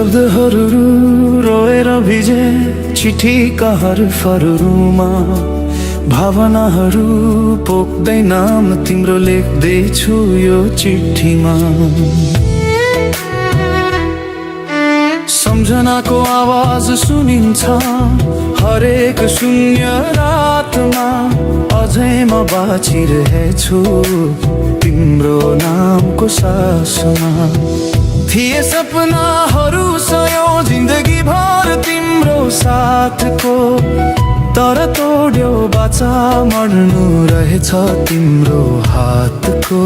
शब्दहरू रोएर भिजे चिठीका हरफहरूमा भावनाहरू पोख्दै नाम तिम्रो लेख्दैछु यो चिठीमा। सम्झनाको आवाज सुनिन्छ हरेक शून्य रातमा, अझै म बाँचिरहेछु तिम्रो नामको सासमा। थिए सपनाहरू सयौं जिन्दगी भर तिम्रो साथको, तर तोड्यो बाचा मर्नु रहेछ तिम्रो हातको।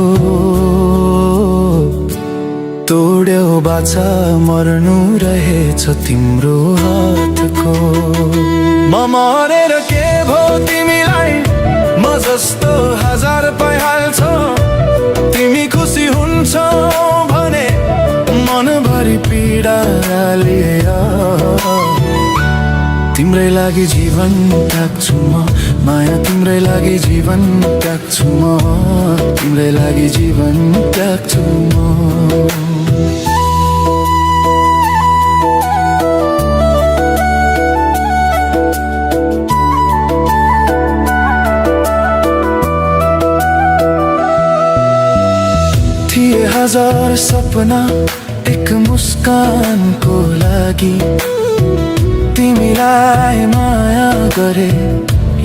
तोड्यो बाचा मर्नु रहेछ तिम्रो हातको। म मरेर के भो तिमीलाई, म जस्तो हजार पाइहाल्छौ। तिमी खुसी हुन्छौ भने मनभरि पीडा लिएर तिम्रै लागि जीवन त्याग्छु म, माया तिम्रै लागि जीवन त्याग्छु म, तिम्रै लागि जीवन त्याग्छु म। थिए हजार सपना एक मुस्कानको लागि, तिमीलाई माया गरे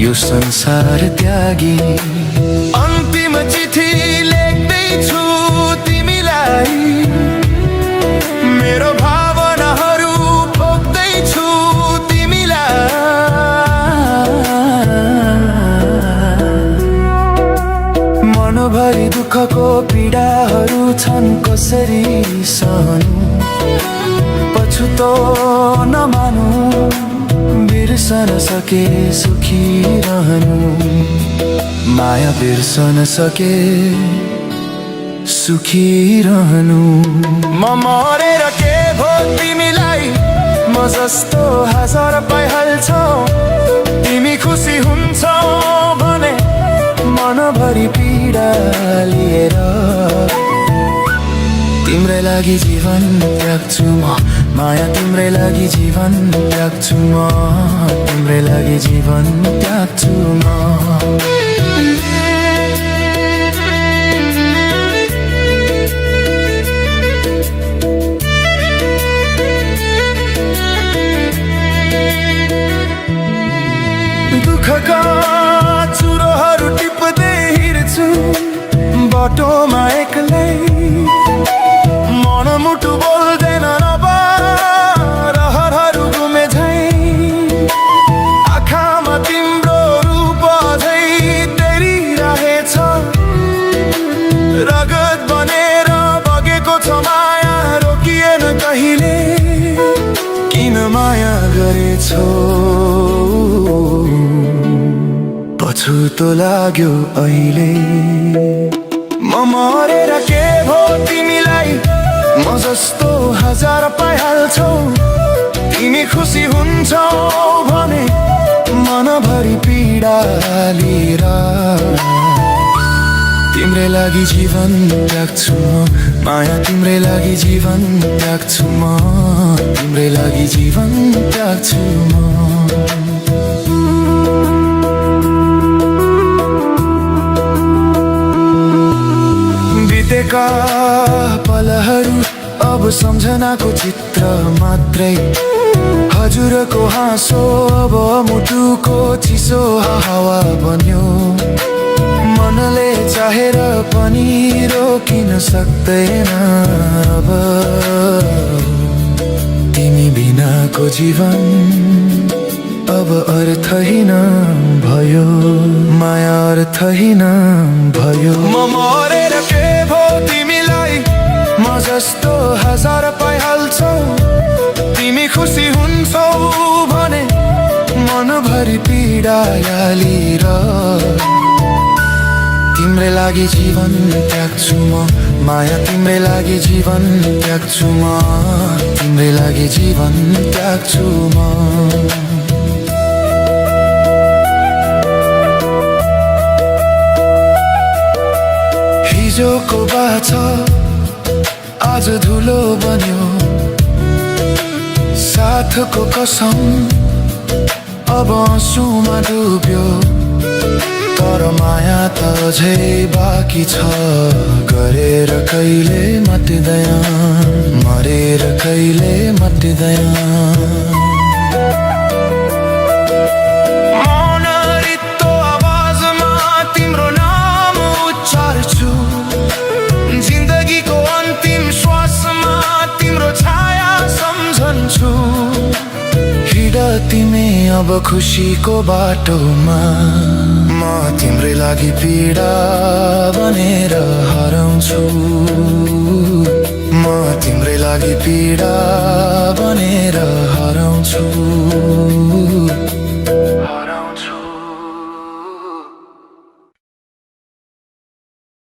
यो संसार त्यागी। अन्तिम चिठी लेख्दैछु तिमीलाई, मेरो भावनाहरू पोख्दैछु तिमीलाई। मनभरि दुःखको पीडाहरू छन् कसरी सहनु, पछुतो नमानु, बिर्सन सके सुखी रहनु। माया बिर्सन सके सुखी रहनु। म मरेर के भो तिमीलाई, म जस्तो हजार पाइहाल्छौ। तिमी खुसी हुन्छौ भने मनभरि पीडा लिएर तिम्रै लागि जीवन त्याग्छु म, माया तिम्रै लागि जीवन त्याग्छु म, तिम्रै लागि जीवन त्याग्छु म। दुःखका चुरोहरू टिप्दै हिँड्छु बाटोमा एक्लै, मनमुटु बोल्दैन अब रहरहरू घुमे झै। आँखामा तिम्रो रूप झै तेरिरहेछ, रगत बनेर बगेको छ माया रोकिएन कहिले। किन माया गरेछौ पछुतो लाग्यो अहिले। म मरेर के भो तिमीलाई, म जस्तो हजार पाइहाल्छौ। तिमी खुसी हुन्छौ भने मनभरि पीडा लिएर तिम्रै लागि जीवन त्याग्छु म, माया तिम्रै लागि जीवन त्याग्छु म, तिम्रै लागि जीवन त्याग्छु म। बितेका पलहरू अब सम्झनाको चित्र मात्रै, हजुरको हाँसो अब मुटुको चिसो हावा बन्यो। मनले चाहेर पनि रोकिन सक्दैन अब, तिमी बिनाको जीवन अब अर्थहीन भयो, माया अर्थहीन भयो। म मरेर के भो तिमीलाई, म जस्तो हजार पाइहाल्छौ। तिमी खुसी हुन्छौ भने मनभरि पीडा लिएर तिम्रै लागि जीवन त्याग्छु म, माया तिम्रै लागि जीवन त्याग्छु म, तिम्रै लागि जीवन त्याग्छु म। हिजोको बाछा आज धुलो बन्यो, साथको कसम अब आँसुमा डुब्यो, तर माया त अझै बाँकी छ। गरेर कहिले मट्दैन, मरेर कहिले मट्दैन। मौन रित्तो आवाजमा तिम्रो नाम उच्चार्छु, जिन्दगीको अन्तिम श्वासमा तिम्रो छाया सम्झन्छु। हिँड तिमी अब खुसीको बाटोमा, म तिम्रै लागि पीडा बनेर हराउँछु। म तिम्रै लागि पीडा बनेर